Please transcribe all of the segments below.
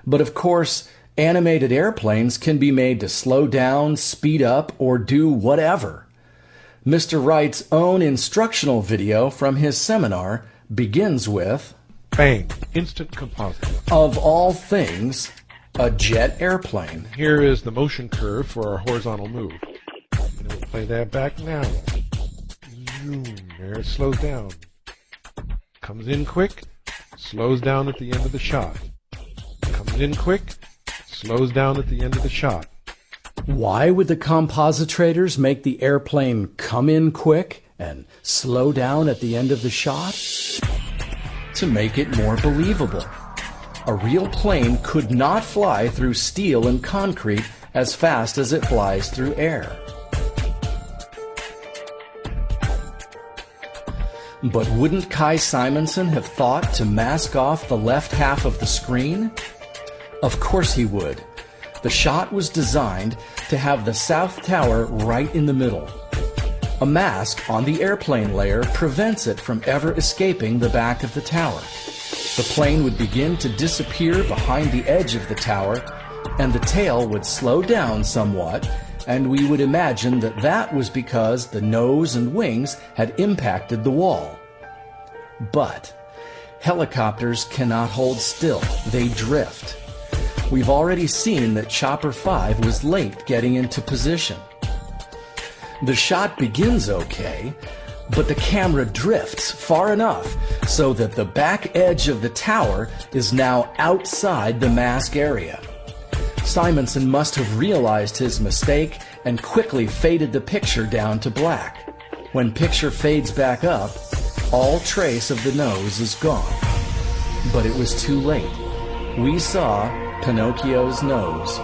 But of course, animated airplanes can be made to slow down, speed up, or do whatever. Mr. Wright's own instructional video from his seminar begins with, bang, instant composite. Of all things, a jet airplane. Here is the motion curve for our horizontal move. And we'll play that back now. Zoom, there it slows down. Comes in quick, slows down at the end of the shot. Comes in quick, slows down at the end of the shot. Why would the compositrators make the airplane come in quick and slow down at the end of the shot? To make it more believable. A real plane could not fly through steel and concrete as fast as it flies through air. But wouldn't Kai Simonson have thought to mask off the left half of the screen? Of course he would. The shot was designed to have the south tower right in the middle. A mask on the airplane layer prevents it from ever escaping the back of the tower. The plane would begin to disappear behind the edge of the tower, and the tail would slow down somewhat, and we would imagine that that was because the nose and wings had impacted the wall. But helicopters cannot hold still. They drift. We've already seen that Chopper 5 was late getting into position. The shot begins okay, but the camera drifts far enough so that the back edge of the tower is now outside the mask area. Simonson must have realized his mistake and quickly faded the picture down to black. When picture fades back up, all trace of the nose is gone. But it was too late. We saw Pinocchio's nose.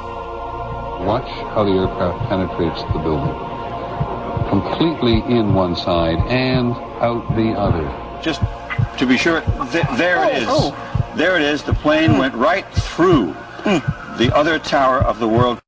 Watch how the aircraft penetrates the building. Completely in one side and out the other. Just to be sure, there it is. There it is. The plane went right through the other tower of the World